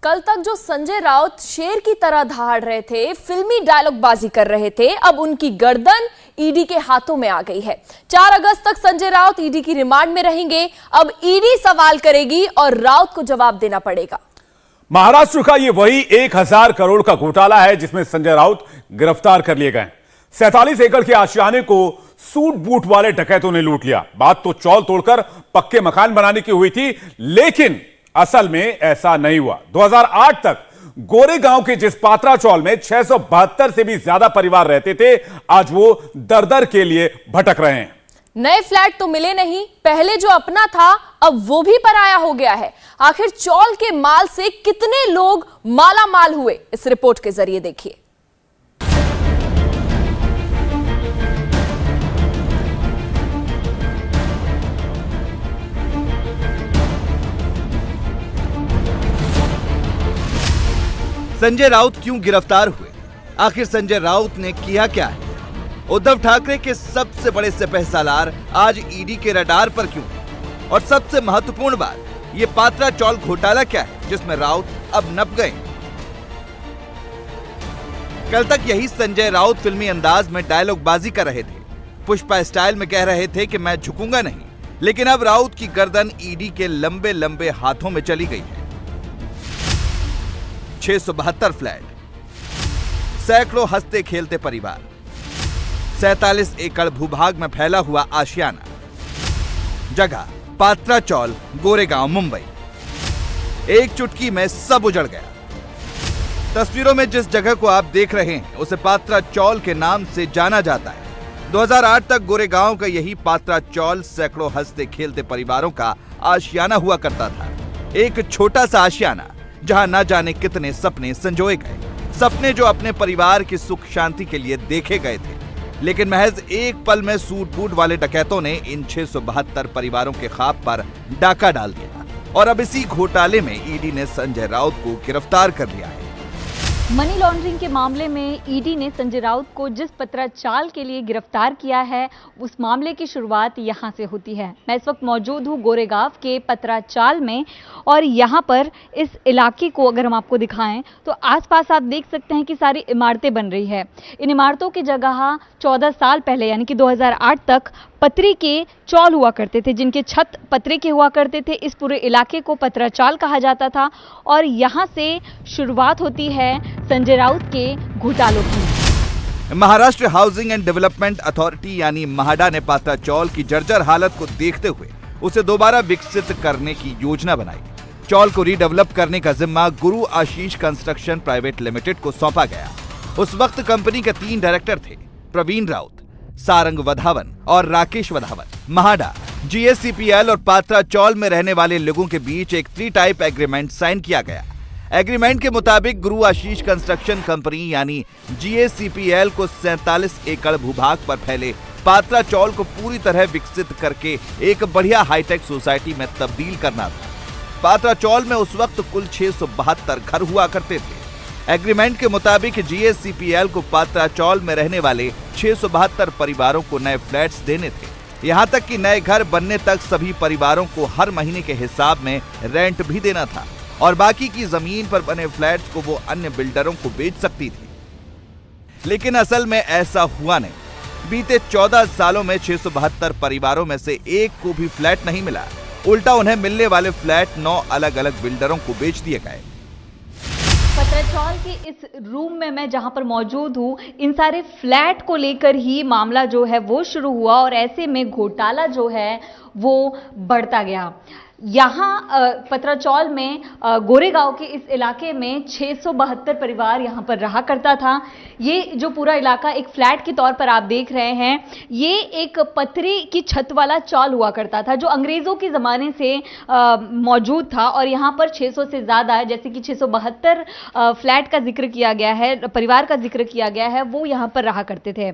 कल तक जो संजय राउत शेर की तरह दहाड़ रहे थे, फिल्मी डायलॉग बाजी कर रहे थे, अब उनकी गर्दन ईडी के हाथों में आ गई है। 4 अगस्त तक संजय राउत ईडी की रिमांड में रहेंगे। अब ईडी सवाल करेगी और राउत को जवाब देना पड़ेगा। महाराष्ट्र का ये वही 1000 करोड़ का घोटाला है जिसमें संजय राउत गिरफ्तार कर लिए गए। 47 एकड़ के आशियाने को सूट बूट वाले डकैतों ने लूट लिया। बात तो चौल तोड़कर पक्के मकान बनाने की हुई थी, लेकिन असल में ऐसा नहीं हुआ। 2008 तक गोरेगांव के जिस पात्रा चौल में 672 से भी ज्यादा परिवार रहते थे, आज वो दर-दर के लिए भटक रहे हैं। नए फ्लैट तो मिले नहीं, पहले जो अपना था अब वो भी पराया हो गया है। आखिर चौल के माल से कितने लोग माला माल हुए, इस रिपोर्ट के जरिए देखिए। संजय राउत क्यों गिरफ्तार हुए? आखिर संजय राउत ने किया क्या है? उद्धव ठाकरे के सबसे बड़े सिपहसालार आज ईडी के रडार पर क्यों? और सबसे महत्वपूर्ण बात, ये पात्रा चौल घोटाला क्या है जिसमें राउत अब नप गए? कल तक यही संजय राउत फिल्मी अंदाज में डायलॉग बाजी कर रहे थे। पुष्पा स्टाइल में कह रहे थे कि मैं झुकूंगा नहीं, लेकिन अब राउत की गर्दन ईडी के लंबे लंबे हाथों में चली गई है। 672 फ्लैट, सैकड़ों हंसते खेलते परिवार, 47 एकड़ भूभाग में फैला हुआ आशियाना, जगह पात्रा चौल, गोरेगांव, मुंबई। एक चुटकी में सब उजड़ गया। तस्वीरों में जिस जगह को आप देख रहे हैं उसे पात्रा चौल के नाम से जाना जाता है। 2008 तक गोरेगांव का यही पात्रा चौल सैकड़ों हंसते खेलते परिवारों का आशियाना हुआ करता था। एक छोटा सा आशियाना जहां न जाने कितने सपने संजोए गए, सपने जो अपने परिवार की सुख शांति के लिए देखे गए थे, लेकिन महज एक पल में सूट बूट वाले डकैतों ने इन 672 परिवारों के ख्वाब पर डाका डाल दिया। और अब इसी घोटाले में ईडी ने संजय राउत को गिरफ्तार कर लिया है। मनी लॉन्ड्रिंग के मामले में ईडी ने संजय राउत को जिस पत्राचाल के लिए गिरफ्तार किया है, उस मामले की शुरुआत यहां से होती है। मैं इस वक्त मौजूद हूं गोरेगांव के पत्राचाल में, और यहां पर इस इलाके को अगर हम आपको दिखाएं तो आसपास आप देख सकते हैं कि सारी इमारतें बन रही है। इन इमारतों की जगह 14 साल पहले यानी कि 2008 तक पतरी के चौल हुआ करते थे, जिनके छत पतरे के हुआ करते थे। इस पूरे इलाके को पत्राचाल कहा जाता था और यहाँ से शुरुआत होती है संजय राउत के घोटालों की। Maharashtra housing and development authority यानी महाडा ने पात्रा चौल की जर्जर हालत को देखते हुए उसे दोबारा विकसित करने की योजना बनाई। चौल को रीडेवलप करने का जिम्मा गुरु आशीष कंस्ट्रक्शन प्राइवेट लिमिटेड को सौंपा गया। उस वक्त कंपनी के 3 डायरेक्टर थे, प्रवीण राउत, सारंग वधावन और राकेश वधावन। महाडा, जीएससीपीएल और पात्रा चौल में रहने वाले लोगों के बीच एक 3 टाइप एग्रीमेंट साइन किया गया। एग्रीमेंट के मुताबिक गुरु आशीष कंस्ट्रक्शन कंपनी यानी जीएससीपीएल को 47 एकड़ भूभाग पर फैले पात्रा चौल को पूरी तरह विकसित करके एक बढ़िया हाईटेक सोसाइटी में तब्दील करना था। पात्रा चौल में उस वक्त कुल 672 घर हुआ करते थे। एग्रीमेंट के मुताबिक जीएससीपीएल को पात्रा चौल में रहने वाले 672 परिवारों को नए फ्लैट्स देने थे। यहां तक कि नए घर बनने तक सभी परिवारों को हर महीने के हिसाब में रेंट भी देना था और बाकी की जमीन पर बने फ्लैट्स को वो अन्य बिल्डरों को बेच सकती थी। लेकिन असल में ऐसा हुआ नहीं। बीते 14 सालों में 672 परिवारों में से एक को भी फ्लैट नहीं मिला। उल्टा उन्हें मिलने वाले फ्लैट 9 अलग अलग बिल्डरों को बेच दिए गए। पत्राचौल के इस रूम में मैं जहां पर मौजूद हूं, इन सारे फ्लैट को लेकर ही मामला जो है वो शुरू हुआ और ऐसे में घोटाला जो है वो बढ़ता गया। यहाँ पत्राचौल में गोरेगांव के इस इलाके में 672 परिवार यहाँ पर रहा करता था। ये जो पूरा इलाका एक फ्लैट के तौर पर आप देख रहे हैं, ये एक पतरी की छत वाला चौल हुआ करता था जो अंग्रेज़ों के ज़माने से मौजूद था। और यहाँ पर 600 से ज़्यादा, जैसे कि 672 फ्लैट का जिक्र किया गया है, परिवार का जिक्र किया गया है, वो यहाँ पर रहा करते थे।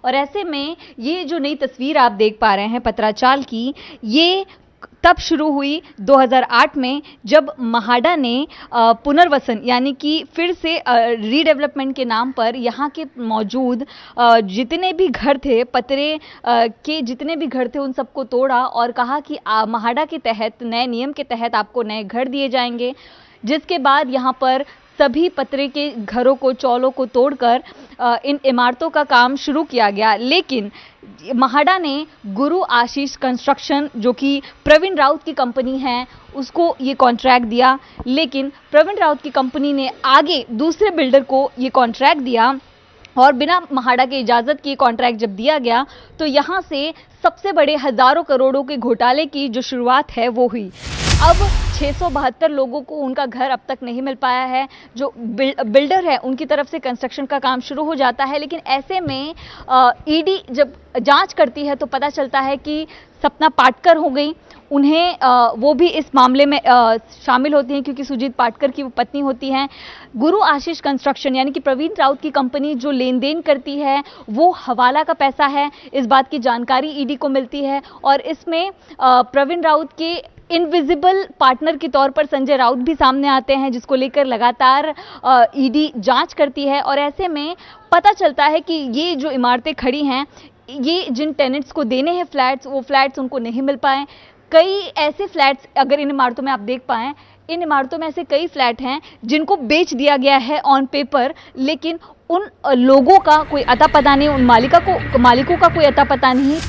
और ऐसे में ये जो नई तस्वीर आप देख पा रहे हैं पत्राचाल की, ये तब शुरू हुई 2008 में, जब महाडा ने पुनर्वसन यानी कि फिर से रीडेवलपमेंट के नाम पर यहाँ के मौजूद जितने भी घर थे, पतरे के जितने भी घर थे, उन सबको तोड़ा और कहा कि महाडा के तहत, नए नियम के तहत आपको नए घर दिए जाएंगे। जिसके बाद यहाँ पर सभी पतरे के घरों को, चौलों को तोड़कर इन इमारतों का काम शुरू किया गया। लेकिन महाडा ने गुरु आशीष कंस्ट्रक्शन, जो कि प्रवीण राउत की कंपनी है, उसको ये कॉन्ट्रैक्ट दिया। लेकिन प्रवीण राउत की कंपनी ने आगे दूसरे बिल्डर को ये कॉन्ट्रैक्ट दिया और बिना महाडा की इजाज़त की कॉन्ट्रैक्ट जब दिया गया तो यहाँ से सबसे बड़े हजारों करोड़ों के घोटाले की जो शुरुआत है वो हुई। अब 672 लोगों को उनका घर अब तक नहीं मिल पाया है। जो बिल्डर है उनकी तरफ से कंस्ट्रक्शन का काम शुरू हो जाता है, लेकिन ऐसे में ईडी जब जांच करती है तो पता चलता है कि सपना पाटकर हो गई। उन्हें वो भी इस मामले में शामिल होती हैं क्योंकि सुजीत पाटकर की वो पत्नी होती हैं। गुरु आशीष कंस्ट्रक्शन यानी कि प्रवीण राउत की कंपनी जो लेन देन करती है वो हवाला का पैसा है, इस बात की जानकारी ईडी को मिलती है। और इसमें प्रवीण राउत के इनविजिबल पार्टनर के तौर पर संजय राउत भी सामने आते हैं, जिसको लेकर लगातार ईडी जांच करती है। और ऐसे में पता चलता है कि ये जो इमारतें खड़ी हैं, ये जिन टेनेंट्स को देने हैं फ्लैट्स, वो फ्लैट्स उनको नहीं मिल पाए। कई ऐसे फ्लैट्स अगर इन इमारतों में आप देख पाएं, इन इमारतों में ऐसे कई फ्लैट हैं जिनको बेच दिया गया है ऑन पेपर, लेकिन उन लोगों का कोई अता पता नहीं, उन मालिकों का कोई अता पता नहीं।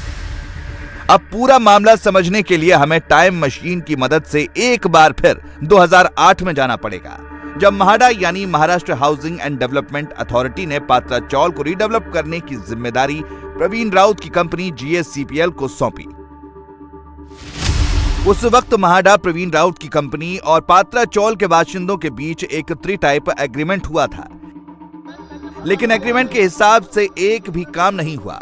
अब पूरा मामला समझने के लिए हमें टाइम मशीन की मदद से एक बार फिर 2008 में जाना पड़ेगा, जब महाडा यानी Maharashtra housing and development authority ने पात्रा चौल को रीडेवलप करने की जिम्मेदारी प्रवीण राउत की कंपनी GSCPL को सौंपी। उस वक्त महाडा, प्रवीण राउत की कंपनी और पात्रा चौल के बाशिंदों के बीच एक ट्री-टाइप एग्रीमेंट हुआ था, लेकिन एग्रीमेंट के हिसाब से एक भी काम नहीं हुआ।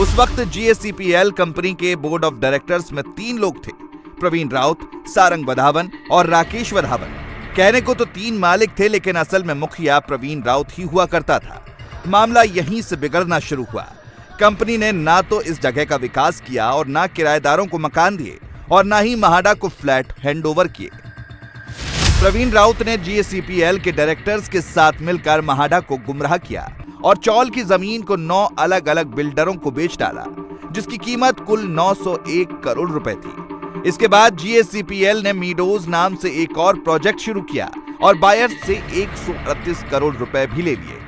उस वक्त GSCPL कंपनी के बोर्ड ऑफ डायरेक्टर्स में 3 लोग थे, प्रवीण राउत, सारंग वधावन और राकेश वधावन। कहने को तो 3 मालिक थे, लेकिन असल में मुखिया प्रवीण राउत ही हुआ करता था। मामला यहीं से बिगड़ना शुरू हुआ। कंपनी ने ना तो इस जगह का विकास किया और ना किराएदारों को मकान दिए और ना ही महाडा को फ्लैट हैंडओवर किए। प्रवीण राउत ने GSCPL के डायरेक्टर्स के साथ मिलकर महाडा को गुमराह किया और चौल की जमीन को 9 अलग अलग बिल्डरों को बेच डाला, जिसकी कीमत कुल 901 करोड़ रुपए थी। इसके बाद GSCPL ने मीडोज नाम से एक और प्रोजेक्ट शुरू किया और बायर्स से 138 करोड़ रुपए भी ले लिए।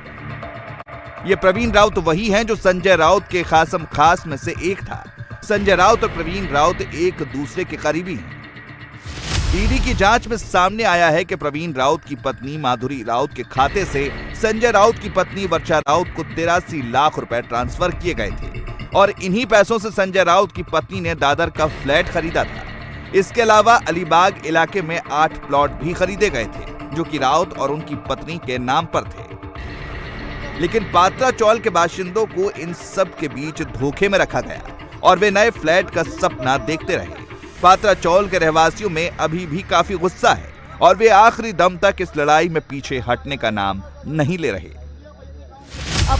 ये प्रवीण राउत वही हैं जो संजय राउत के खासम खास में से एक था। संजय राउत और प्रवीण राउत एक दूसरे के करीबी हैं। ईडी की जांच में सामने आया है कि प्रवीण राउत की पत्नी माधुरी राउत के खाते से संजय राउत की पत्नी वर्षा राउत को 83 लाख रुपए ट्रांसफर किए गए थे और इन्हीं पैसों से संजय राउत की पत्नी ने दादर का फ्लैट खरीदा था। इसके अलावा अलीबाग इलाके में 8 प्लॉट भी खरीदे गए थे, जो कि राउत और उनकी पत्नी के नाम पर थे। लेकिन पात्रा चौल के बाशिंदों को इन सब के बीच धोखे में रखा गया और वे नए फ्लैट का सपना देखते रहे। पात्रा चौल के रहवासियों में अभी भी काफी गुस्सा है और वे आखिरी दम तक इस लड़ाई में पीछे हटने का नाम नहीं ले रहे।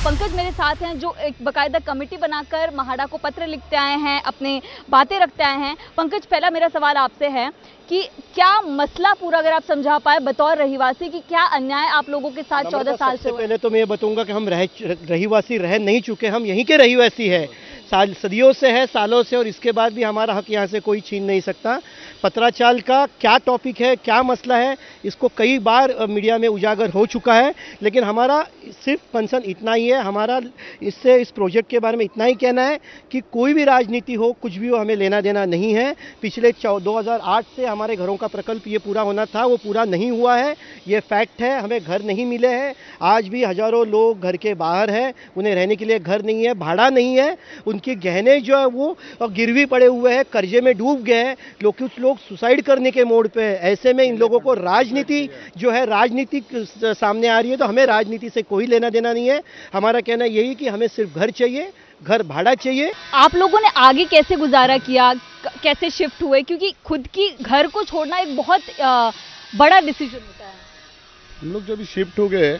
पंकज मेरे साथ हैं, जो एक बाकायदा कमेटी बनाकर महाडा को पत्र लिखते आए हैं, अपने बातें रखते आए हैं। पंकज, पहला मेरा सवाल आपसे है कि क्या मसला पूरा अगर आप समझा पाए बतौर रहीवासी कि क्या अन्याय आप लोगों के साथ 14 साल से? पहले तो मैं ये बताऊंगा कि हम रहीवासी रह नहीं चुके, हम यहीं के रहीवासी है, सदियों से है, सालों से, और इसके बाद भी हमारा हक यहाँ से कोई छीन नहीं सकता। पत्राचाल का क्या टॉपिक है, क्या मसला है, इसको कई बार मीडिया में उजागर हो चुका है, लेकिन हमारा सिर्फ कंसर्न इतना ही है, हमारा इस प्रोजेक्ट के बारे में इतना ही कहना है कि कोई भी राजनीति हो, कुछ भी हो, हमें लेना देना नहीं है। पिछले 2008 से हमारे घरों का प्रकल्प ये पूरा होना था, वो पूरा नहीं हुआ है, ये फैक्ट है। हमें घर नहीं मिले हैं, आज भी हजारों लोग घर के बाहर हैं, उन्हें रहने के लिए घर नहीं है, भाड़ा नहीं है, उनके गहने जो है वो गिरवी पड़े हुए हैं, कर्जे में डूब गए हैं, कुछ लोग सुसाइड करने के मोड़ पे है। ऐसे में इन लोगों को राजनीति जो है, राजनीति सामने आ रही है, तो हमें राजनीति से कोई लेना देना नहीं है। हमारा कहना यही कि हमें सिर्फ घर चाहिए, घर भाड़ा चाहिए। आप लोगों ने आगे कैसे गुजारा किया, कैसे शिफ्ट हुए, क्योंकि खुद की घर को छोड़ना एक बहुत बड़ा डिसीजन होता है। हम लोग जब शिफ्ट हो गए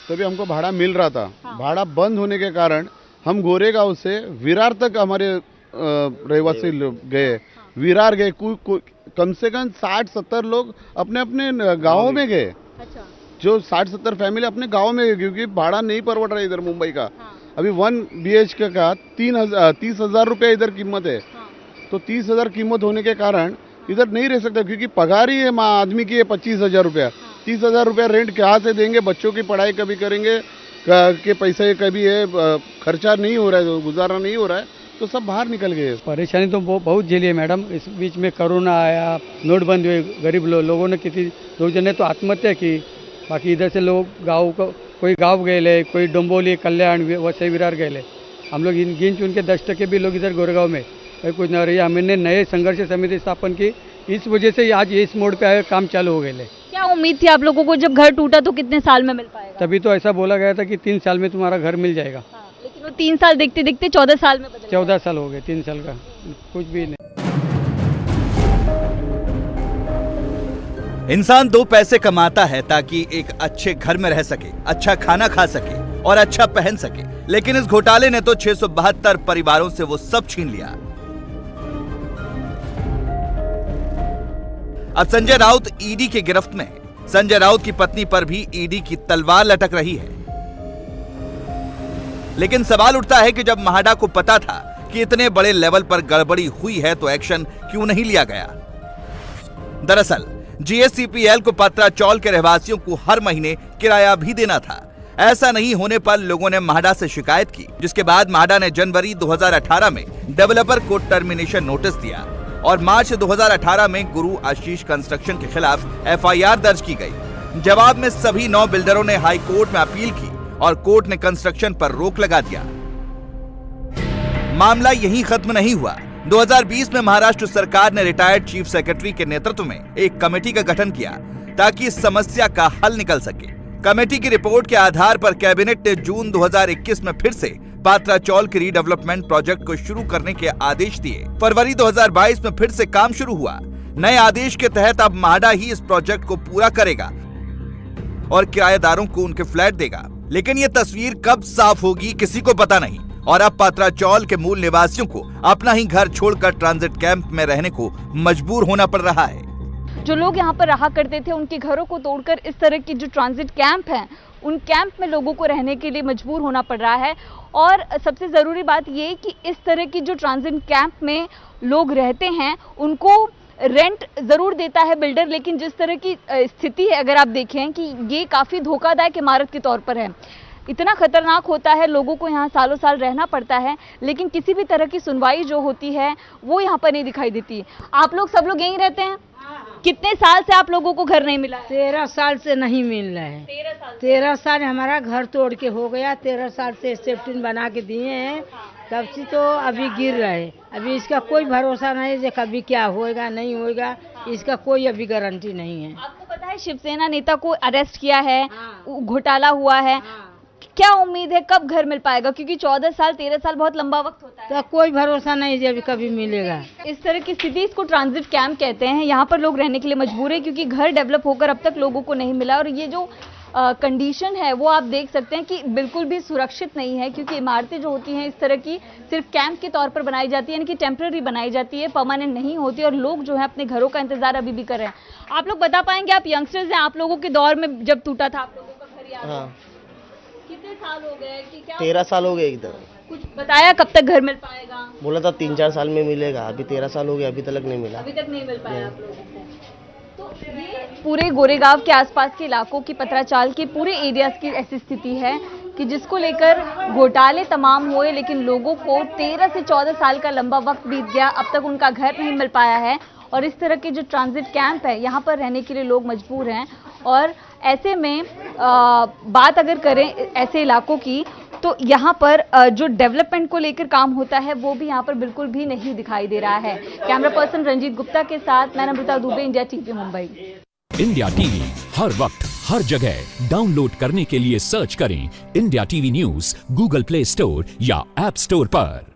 तभी हमको भाड़ा मिल रहा था। हाँ। भाड़ा बंद होने के कारण हम गोरेगांव से विरार तक हमारे रहवासी गए। हाँ। विरार गए, कम से कम 60-70 लोग अपने अपने गाँव में गए। अच्छा। जो 60-70 फैमिली अपने गांव में गई, क्योंकि भाड़ा नहीं परवड़ रहा इधर मुंबई का। हाँ। अभी 1 BHK का 30,000 रुपये इधर कीमत है। हाँ। तो 30,000 कीमत होने के कारण इधर नहीं रह सकता, क्योंकि पगार ही है आदमी की है 25,000 रुपया। 30,000 रुपया रेंट कहाँ से देंगे? बच्चों की पढ़ाई कभी करेंगे के पैसे कभी है, खर्चा नहीं हो रहा है, गुजारा नहीं हो रहा है, तो सब बाहर निकल गए। परेशानी तो बहुत झेली है मैडम। इस बीच में कोरोना आया, नोटबंदी हुई, गरीब लोगों ने किसी 2 जने तो आत्महत्या की। बाकी इधर से लोग गाँव को, कोई गाँव गए, कोई डोंबोली, कल्याण, वैसे विरार गए। हम लोग गिन चुन के 10% भी लोग इधर गोरेगांव में कुछ न रही। हमने नए संघर्ष समिति स्थापन की, इस वजह से आज इस मोड़ पे आए, काम चालू हो गए। क्या उम्मीद थी आप लोगों को जब घर टूटा तो कितने साल में मिल पाएगा? तभी तो ऐसा बोला गया था कि 3 साल में तुम्हारा घर मिल जाएगा। लेकिन वो 3 साल देखते देखते 14 साल में बदल 14 साल हो गए, 3 साल का कुछ भी नहीं। इंसान 2 पैसे कमाता है ताकि एक अच्छे घर में रह सके, अच्छा खाना खा सके और अच्छा पहन सके, लेकिन इस घोटाले ने तो 672 परिवारों से वो सब छीन लिया। अब संजय राउत ईडी की गिरफ्त में है। संजय राउत की पत्नी पर भी ईडी की तलवार लटक रही है। लेकिन सवाल उठता है कि जब म्हाडा को पता था कि इतने बड़े लेवल पर गड़बड़ी हुई है तो एक्शन क्यों नहीं लिया गया? दरअसल जीएससीपीएल को पत्राचौल के रहवासियों को हर महीने किराया भी देना था। ऐसा नहीं होने पर लोगों ने म्हाडा से शिकायत की, जिसके बाद म्हाडा ने जनवरी 2018 में डेवलपर को टर्मिनेशन नोटिस दिया और मार्च 2018 में गुरु आशीष कंस्ट्रक्शन के खिलाफ एफआईआर दर्ज की गई। जवाब में सभी 9 बिल्डरों ने हाई कोर्ट में अपील की और कोर्ट ने कंस्ट्रक्शन पर रोक लगा दिया। मामला यहीं खत्म नहीं हुआ। 2020 में महाराष्ट्र सरकार ने रिटायर्ड चीफ सेक्रेटरी के नेतृत्व में एक कमेटी का गठन किया ताकि इस समस्या का हल निकल सके। कमेटी की रिपोर्ट के आधार पर कैबिनेट ने जून 2021 में फिर से पात्राचौल के रीडेवलपमेंट प्रोजेक्ट को शुरू करने के आदेश दिए। फरवरी 2022 में फिर से काम शुरू हुआ। नए आदेश के तहत अब म्हाडा ही इस प्रोजेक्ट को पूरा करेगा और किराएदारों को उनके फ्लैट देगा। लेकिन ये तस्वीर कब साफ होगी किसी को पता नहीं और अब पात्राचौल के मूल निवासियों को अपना ही घर छोड़कर ट्रांजिट कैंप में रहने को मजबूर होना पड़ रहा है। जो लोग यहाँ पर रहा करते थे उनके घरों को तोड़कर इस तरह की जो ट्रांजिट कैंप हैं, उन कैंप में लोगों को रहने के लिए मजबूर होना पड़ रहा है। और सबसे ज़रूरी बात ये कि इस तरह की जो ट्रांजिट कैंप में लोग रहते हैं उनको रेंट ज़रूर देता है बिल्डर, लेकिन जिस तरह की स्थिति है अगर आप देखें कि ये काफ़ी धोखादायक इमारत के तौर पर है। इतना खतरनाक होता है, लोगों को यहाँ सालों साल रहना पड़ता है, लेकिन किसी भी तरह की सुनवाई जो होती है वो यहाँ पर नहीं दिखाई देती। आप लोग सब लोग यहीं रहते हैं? कितने साल से आप लोगों को घर नहीं मिला? 13 साल से नहीं मिल रहा है। 13 साल हमारा घर तोड़ के हो गया। 13 साल से सेफ्टिन बना के दिए हैं, तब से तो अभी गिर रहे। अभी इसका कोई भरोसा नहीं है कभी क्या होएगा नहीं होएगा, इसका कोई अभी गारंटी नहीं है। आपको पता है शिवसेना नेता को अरेस्ट किया है, घोटाला हुआ है, क्या उम्मीद है कब घर मिल पाएगा? क्योंकि 14 साल 13 साल बहुत लंबा वक्त होता है। तो कोई भरोसा नहीं है कभी मिलेगा। इस तरह की स्थिति, इसको ट्रांजिट कैंप कहते हैं। यहाँ पर लोग रहने के लिए मजबूर है क्योंकि घर डेवलप होकर अब तक लोगों को नहीं मिला। और ये जो कंडीशन है वो आप देख सकते हैं कि बिल्कुल भी सुरक्षित नहीं है, क्योंकि इमारतें जो होती हैं इस तरह की सिर्फ कैंप के तौर पर बनाई जाती है, यानी कि टेम्पररी बनाई जाती है, परमानेंट नहीं होती। और लोग जो है अपने घरों का इंतजार अभी भी कर रहे हैं। आप लोग बता पाएंगे, आप यंगस्टर्स हैं, आप लोगों के दौर में जब टूटा था आप लोगों का घर याद है? कितने साल हो गए कि क्या? 13 साल हो गए एकदम। कुछ बताया कब तक घर मिल पाएगा? बोला था 3-4 साल में मिलेगा, अभी 13 साल हो गए, अभी तक नहीं मिला। अभी तक नहीं मिल पाया आप लोगों को। तो ये पूरे गोरेगांव के आसपास के इलाकों की, पत्राचाल के पूरे एरियाज की ऐसी स्थिति है कि जिसको लेकर घोटाले तमाम हुए, लेकिन लोगों को 13 से 14 साल का लंबा वक्त बीत गया, अब तक उनका घर नहीं मिल पाया है। और इस तरह के जो ट्रांजिट कैंप है यहाँ पर रहने के लिए लोग मजबूर हैं। और ऐसे में बात अगर करें ऐसे इलाकों की, तो यहाँ पर जो डेवलपमेंट को लेकर काम होता है वो भी यहाँ पर बिल्कुल भी नहीं दिखाई दे रहा है। कैमरा पर्सन रंजीत गुप्ता के साथ मैं Namrata Dubey, India TV Mumbai. India TV हर वक्त हर जगह डाउनलोड करने के लिए सर्च करें India TV news Google play store या ऐप स्टोर पर।